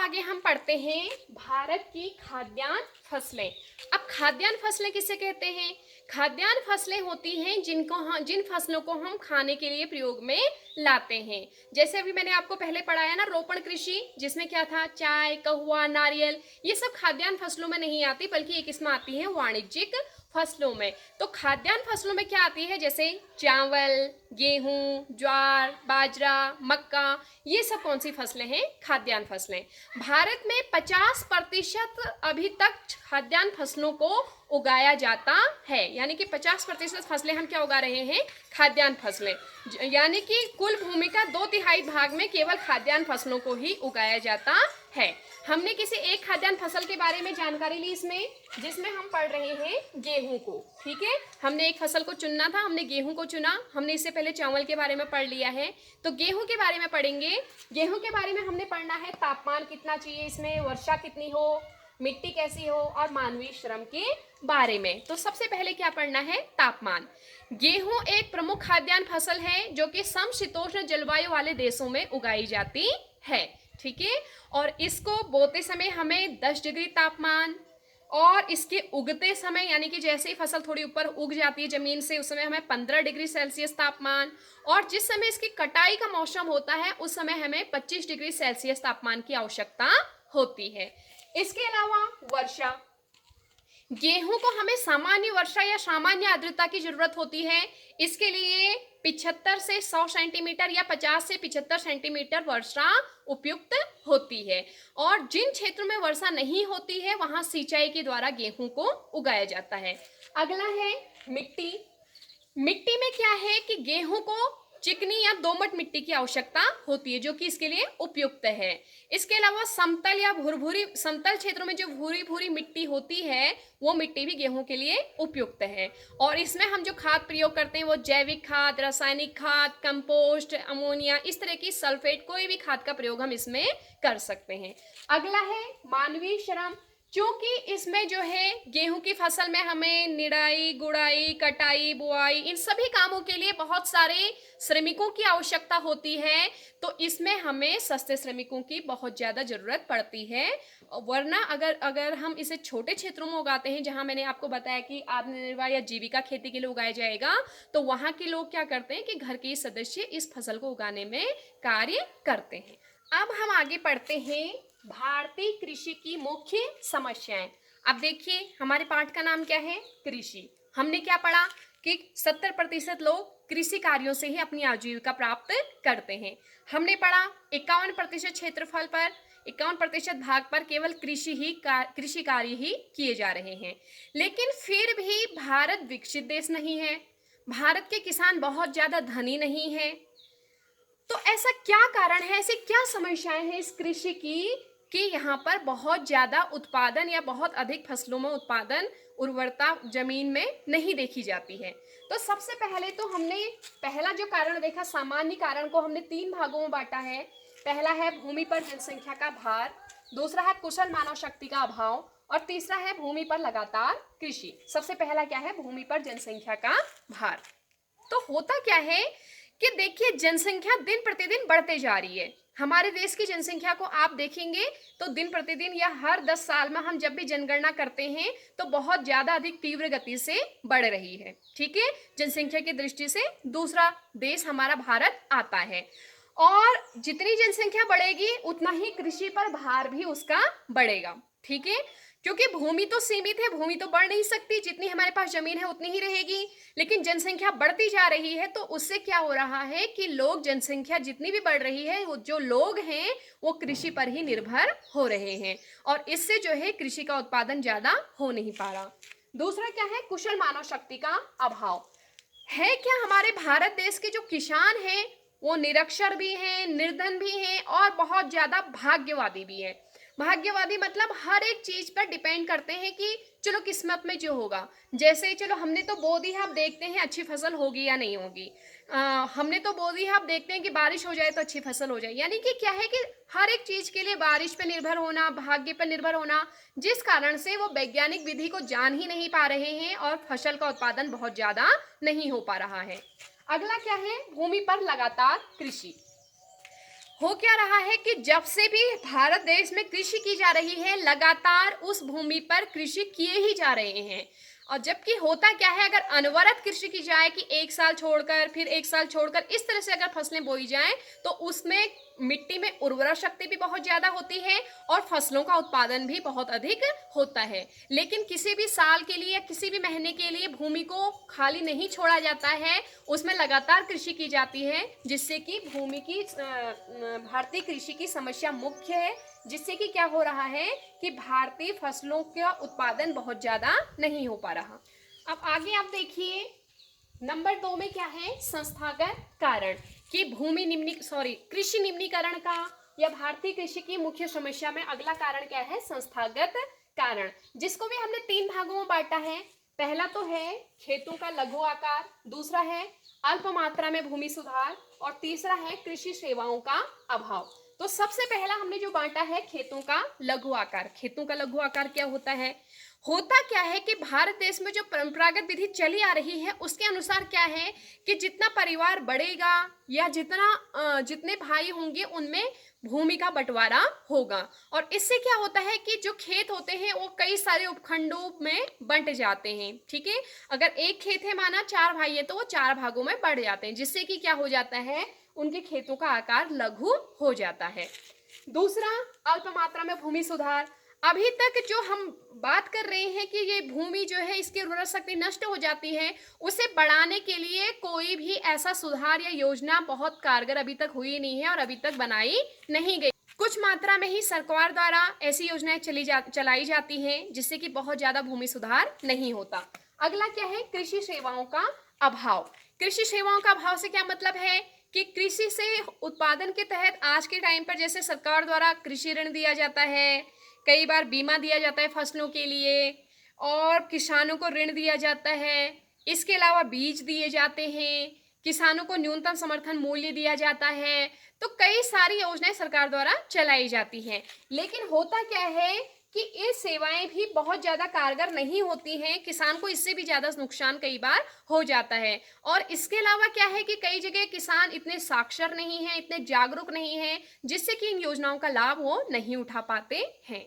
आगे हम पढ़ते हैं भारत की खाद्यान्न फसलें। अब खाद्यान्न फसलें किसे कहते हैं? खाद्यान्न फसलें होती हैं जिन फसलों को हम खाने के लिए प्रयोग में लाते हैं। जैसे अभी मैंने आपको पहले पढ़ाया ना, रोपण कृषि, जिसमें क्या था, चाय, कहवा, नारियल, ये सब खाद्यान्न फसलों में नहीं आती, बल्कि एक इसमें आती है वाणिज्यिक फसलों में। तो खाद्यान्न फसलों में क्या आती है? जैसे चावल, गेहूं, ज्वार, बाजरा, मक्का, ये सब कौन सी फसलें हैं? खाद्यान्न फसलें। भारत में 50% अभी तक खाद्यान्न फसलों को उगाया जाता है, यानी कि 50% फसलें हम क्या उगा रहे हैं? खाद्यान्न फसलें। यानी कि कुल भूमि का 2/3 भाग में केवल खाद्यान्न फसलों को ही उगाया जाता है। हमने किसी एक खाद्यान्न फसल के बारे में जानकारी ली इसमें, जिसमें हम पढ़ रहे हैं गेहूं को। ठीक है, हमने एक फसल को चुनना था, हमने गेहूं को चुना। हमने इससे पहले चावल के बारे में पढ़ लिया है, तो गेहूं के बारे में पढ़ेंगे। गेहूं के बारे में हमने पढ़ना है तापमान कितना चाहिए इसमें, वर्षा कितनी हो, मिट्टी कैसी हो, और मानवीय श्रम के बारे में। तो सबसे पहले क्या पढ़ना है? तापमान। गेहूं एक प्रमुख खाद्यान्न फसल है जो कि समशीतोष्ण जलवायु वाले देशों में उगाई जाती है। ठीक है, और इसको बोते समय हमें 10 डिग्री तापमान, और इसके उगते समय यानी कि जैसे ही फसल थोड़ी ऊपर उग जाती है जमीन से, उस समय हमें 15 डिग्री सेल्सियस तापमान, और जिस समय इसकी कटाई का मौसम होता है उस समय हमें 25 डिग्री सेल्सियस तापमान की आवश्यकता होती है। इसके अलावा वर्षा, गेहूं को हमें सामान्य वर्षा या सामान्य आर्द्रता की जरूरत होती है। इसके लिए 75 से 100 सेंटीमीटर या 50 से 75 सेंटीमीटर वर्षा उपयुक्त होती है, और जिन क्षेत्रों में वर्षा नहीं होती है वहां सिंचाई के द्वारा गेहूं को उगाया जाता है। अगला है मिट्टी। मिट्टी में क्या है कि गेहूं को चिकनी या दोमट मिट्टी की आवश्यकता होती है, जो कि इसके लिए उपयुक्त है। इसके अलावा समतल या भुरभुरी, समतल क्षेत्रों में जो भूरी भूरी मिट्टी होती है वो मिट्टी भी गेहूं के लिए उपयुक्त है। और इसमें हम जो खाद प्रयोग करते हैं वो जैविक खाद, रासायनिक खाद, कंपोस्ट, अमोनिया, इस तरह की सल्फेट, कोई भी खाद का प्रयोग हम इसमें कर सकते हैं। अगला है मानवीय श्रम। क्योंकि इसमें जो है गेहूं की फसल में हमें निराई, गुड़ाई, कटाई, बुआई, इन सभी कामों के लिए बहुत सारे श्रमिकों की आवश्यकता होती है, तो इसमें हमें सस्ते श्रमिकों की बहुत ज़्यादा ज़रूरत पड़ती है। वरना अगर अगर हम इसे छोटे क्षेत्रों में उगाते हैं, जहां मैंने आपको बताया कि आत्मनिर्भर या जीविका खेती के लिए उगाया जाएगा, तो वहां के लोग क्या करते हैं कि घर के सदस्य इस फसल को उगाने में कार्य करते हैं। अब हम आगे पढ़ते हैं भारतीय कृषि की मुख्य समस्याएं। अब देखिए, हमारे पाठ का नाम क्या है? कृषि। हमने क्या पढ़ा कि 70% लोग कृषि कार्यों से ही अपनी आजीविका प्राप्त करते हैं। हमने पढ़ा 51% क्षेत्रफल पर, 51% भाग पर केवल कृषि कार्य ही किए जा रहे हैं। लेकिन फिर भी भारत विकसित देश नहीं है, भारत के किसान बहुत ज्यादा धनी नहीं है। तो ऐसा क्या कारण है, ऐसी क्या समस्याएं हैं इस कृषि की कि यहाँ पर बहुत ज्यादा उत्पादन या बहुत अधिक फसलों में उत्पादन, उर्वरता जमीन में नहीं देखी जाती है? तो सबसे पहले तो हमने पहला जो कारण देखा, सामान्य कारण को हमने 3 भागों में बांटा है। पहला है भूमि पर जनसंख्या का भार, दूसरा है कुशल मानव शक्ति का अभाव, और तीसरा है भूमि पर लगातार कृषि। सबसे पहला क्या है? भूमि पर जनसंख्या का भार। तो होता क्या है कि देखिए, जनसंख्या दिन प्रतिदिन बढ़ते जा रही है। हमारे देश की जनसंख्या को आप देखेंगे तो दिन प्रतिदिन या हर 10 साल में हम जब भी जनगणना करते हैं तो बहुत ज्यादा अधिक तीव्र गति से बढ़ रही है। ठीक है, जनसंख्या की दृष्टि से दूसरा देश हमारा भारत आता है, और जितनी जनसंख्या बढ़ेगी उतना ही कृषि पर भार भी उसका बढ़ेगा। ठीक है, क्योंकि भूमि तो सीमित है, भूमि तो बढ़ नहीं सकती, जितनी हमारे पास जमीन है उतनी ही रहेगी। लेकिन जनसंख्या बढ़ती जा रही है, तो उससे क्या हो रहा है कि लोग, जनसंख्या जितनी भी बढ़ रही है, वो जो लोग हैं वो कृषि पर ही निर्भर हो रहे हैं, और इससे जो है कृषि का उत्पादन ज्यादा हो नहीं पा रहा। दूसरा क्या है? कुशल मानव शक्ति का अभाव है। क्या हमारे भारत देश के जो किसान हैं वो निरक्षर भी हैं, निर्धन भी हैं, और बहुत ज्यादा भाग्यवादी भी हैं। भाग्यवादी मतलब हर एक चीज पर डिपेंड करते हैं कि चलो किस्मत में जो होगा। जैसे चलो हमने तो बो दी है, अब देखते हैं अच्छी फसल होगी या नहीं होगी। हमने तो बो दी है, अब देखते हैं कि बारिश हो जाए तो अच्छी फसल हो जाए। यानी कि क्या है कि हर एक चीज के लिए बारिश पर निर्भर होना, भाग्य पर निर्भर होना, जिस कारण से वो वैज्ञानिक विधि को जान ही नहीं पा रहे हैं और फसल का उत्पादन बहुत ज्यादा नहीं हो पा रहा है। अगला क्या है? भूमि पर लगातार कृषि। हो क्या रहा है कि जब से भी भारत देश में कृषि की जा रही है, लगातार उस भूमि पर कृषि किए ही जा रहे हैं। और जबकि होता क्या है, अगर अनवरत कृषि की जाए कि एक साल छोड़कर फिर एक साल छोड़कर इस तरह से अगर फसलें बोई जाएं, तो उसमें मिट्टी में उर्वरा शक्ति भी बहुत ज्यादा होती है और फसलों का उत्पादन भी बहुत अधिक होता है। लेकिन किसी भी साल के लिए या किसी भी महीने के लिए भूमि को खाली नहीं छोड़ा जाता है, उसमें लगातार कृषि की जाती है, जिससे कि भूमि की भारतीय कृषि की समस्या मुख्य है, जिससे कि क्या हो रहा है कि भारतीय फसलों का उत्पादन बहुत ज्यादा नहीं हो पा रहा। अब आगे आप देखिए, नंबर 2 में क्या है, संस्थागत कारण कि कृषि निम्नीकरण का या भारतीय कृषि की मुख्य समस्या में अगला कारण क्या है, संस्थागत कारण, जिसको भी हमने 3 भागों में बांटा है। पहला तो है खेतों का लघु आकार, दूसरा है अल्प मात्रा में भूमि सुधार और तीसरा है कृषि सेवाओं का अभाव। तो सबसे पहला हमने जो बांटा है खेतों का लघु आकार। खेतों का लघु आकार क्या होता है, होता क्या है कि भारत देश में जो परंपरागत विधि चली आ रही है उसके अनुसार क्या है कि जितना परिवार बढ़ेगा या जितने भाई होंगे उनमें भूमि का बंटवारा होगा, और इससे क्या होता है कि जो खेत होते हैं वो कई सारे उपखंडों में बंट जाते हैं। ठीक है, अगर एक खेत है माना 4 भाई है तो वो 4 भागों में बढ़ जाते हैं, जिससे कि क्या हो जाता है, उनके खेतों का आकार लघु हो जाता है। दूसरा, अल्प मात्रा में भूमि सुधार। अभी तक जो हम बात कर रहे हैं कि ये भूमि जो है इसकी उर्वरा शक्ति नष्ट हो जाती है, उसे बढ़ाने के लिए कोई भी ऐसा सुधार या योजना बहुत कारगर अभी तक हुई नहीं है और अभी तक बनाई नहीं गई। कुछ मात्रा में ही सरकार द्वारा ऐसी योजनाएं चलाई जाती हैं, जिससे कि बहुत ज्यादा भूमि सुधार नहीं होता। अगला क्या है, कृषि सेवाओं का अभाव। कृषि सेवाओं का अभाव से क्या मतलब है कि कृषि से उत्पादन के तहत आज के टाइम पर जैसे सरकार द्वारा कृषि ऋण दिया जाता है, कई बार बीमा दिया जाता है फसलों के लिए, और किसानों को ऋण दिया जाता है, इसके अलावा बीज दिए जाते हैं, किसानों को न्यूनतम समर्थन मूल्य दिया जाता है। तो कई सारी योजनाएं सरकार द्वारा चलाई जाती हैं, लेकिन होता क्या है कि ये सेवाएं भी बहुत ज्यादा कारगर नहीं होती हैं, किसान को इससे भी ज्यादा नुकसान कई बार हो जाता है। और इसके अलावा क्या है कि कई जगह किसान इतने साक्षर नहीं हैं, इतने जागरूक नहीं हैं, जिससे कि इन योजनाओं का लाभ वो नहीं उठा पाते हैं।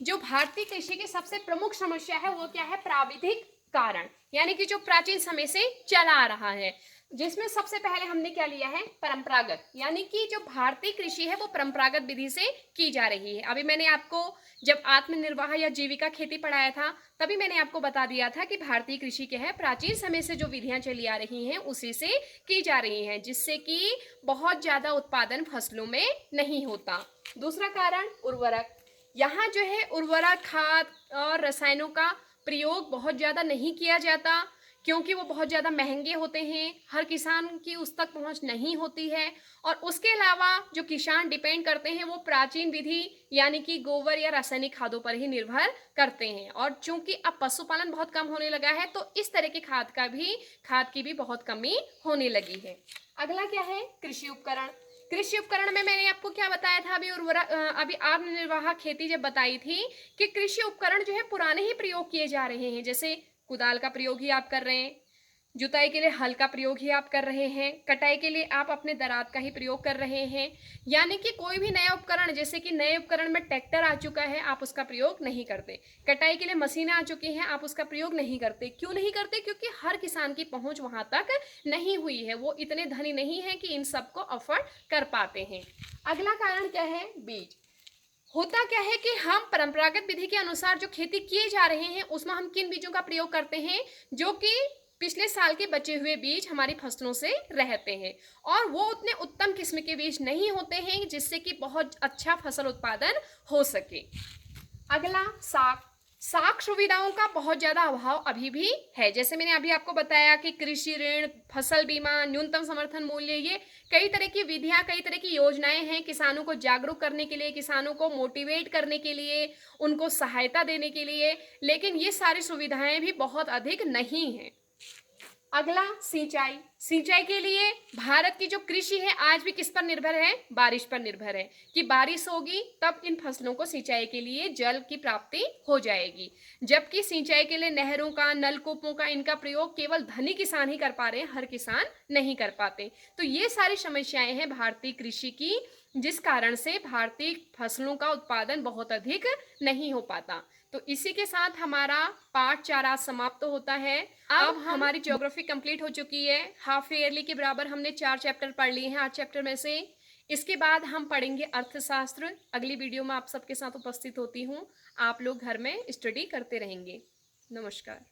जो भारतीय कृषि की सबसे प्रमुख समस्या है वो क्या है, प्राविधिक कारण, यानी कि जो प्राचीन समय से चला आ रहा है, जिसमें सबसे पहले हमने क्या लिया है, परंपरागत, यानी कि जो भारतीय कृषि है वो परंपरागत विधि से की जा रही है। अभी मैंने आपको जब आत्मनिर्वाह या जीविका खेती पढ़ाया था, तभी मैंने आपको बता दिया था कि भारतीय कृषि क्या है, प्राचीन समय से जो विधियां चली आ रही हैं उसी से की जा रही हैं, जिससे कि बहुत ज्यादा उत्पादन फसलों में नहीं होता। दूसरा कारण, उर्वरक। यहाँ जो है उर्वरक, खाद और रसायनों का प्रयोग बहुत ज़्यादा नहीं किया जाता, क्योंकि वो बहुत ज़्यादा महंगे होते हैं, हर किसान की उस तक पहुँच नहीं होती है। और उसके अलावा जो किसान डिपेंड करते हैं वो प्राचीन विधि यानी कि गोबर या रासायनिक खादों पर ही निर्भर करते हैं। और चूंकि अब पशुपालन बहुत कम होने लगा है, तो इस तरह की खाद की भी बहुत कमी होने लगी है। अगला क्या है, कृषि उपकरण। कृषि उपकरण में मैंने आपको क्या बताया था अभी आत्मनिर्वाह खेती जब बताई थी कि कृषि उपकरण जो है पुराने ही प्रयोग किए जा रहे हैं, जैसे कुदाल का प्रयोग ही आप कर रहे हैं, जुताई के लिए हल का प्रयोग ही आप कर रहे हैं, कटाई के लिए आप अपने दरात का ही प्रयोग कर रहे हैं। यानी कि कोई भी नया उपकरण, जैसे कि नए उपकरण में ट्रैक्टर आ चुका है, आप उसका प्रयोग नहीं करते। कटाई के लिए मशीनें आ चुकी हैं, आप उसका प्रयोग नहीं करते। क्यों नहीं करते? क्योंकि हर किसान की पहुंच वहां तक नहीं हुई है, वो इतने धनी नहीं है कि इन सबको अफोर्ड कर पाते हैं। अगला कारण क्या है, बीज। होता क्या है कि हम परंपरागत विधि के अनुसार जो खेती किए जा रहे हैं उसमें हम किन बीजों का प्रयोग करते हैं, जो कि पिछले साल के बचे हुए बीज हमारी फसलों से रहते हैं, और वो उतने उत्तम किस्म के बीज नहीं होते हैं जिससे कि बहुत अच्छा फसल उत्पादन हो सके। अगला, साख सुविधाओं का बहुत ज्यादा अभाव अभी भी है। जैसे मैंने अभी आपको बताया कि कृषि ऋण, फसल बीमा, न्यूनतम समर्थन मूल्य, ये कई तरह की विधियां, कई तरह की योजनाएं हैं किसानों को जागरूक करने के लिए, किसानों को मोटिवेट करने के लिए, उनको सहायता देने के लिए, लेकिन ये सारी सुविधाएं भी बहुत अधिक नहीं है। अगला, सिंचाई। सिंचाई के लिए भारत की जो कृषि है आज भी किस पर निर्भर है? बारिश पर निर्भर है कि बारिश होगी तब इन फसलों को सिंचाई के लिए जल की प्राप्ति हो जाएगी। जबकि सिंचाई के लिए नहरों का, नलकूपों का इनका प्रयोग केवल धनी किसान ही कर पा रहे हैं, हर किसान नहीं कर पाते। तो ये सारी समस्याएं हैं भारतीय कृषि की, जिस कारण से भारतीय फसलों का उत्पादन बहुत अधिक नहीं हो पाता। तो इसी के साथ हमारा पार्ट 4 आज समाप्त होता है। अब हमारी ज्योग्राफी कंप्लीट हो चुकी है। हाफ ईयरली के बराबर हमने 4 चैप्टर पढ़ लिए हैं 8 चैप्टर में से। इसके बाद हम पढ़ेंगे अर्थशास्त्र। अगली वीडियो में आप सबके साथ उपस्थित होती हूँ। आप लोग घर में स्टडी करते रहेंगे। नमस्कार।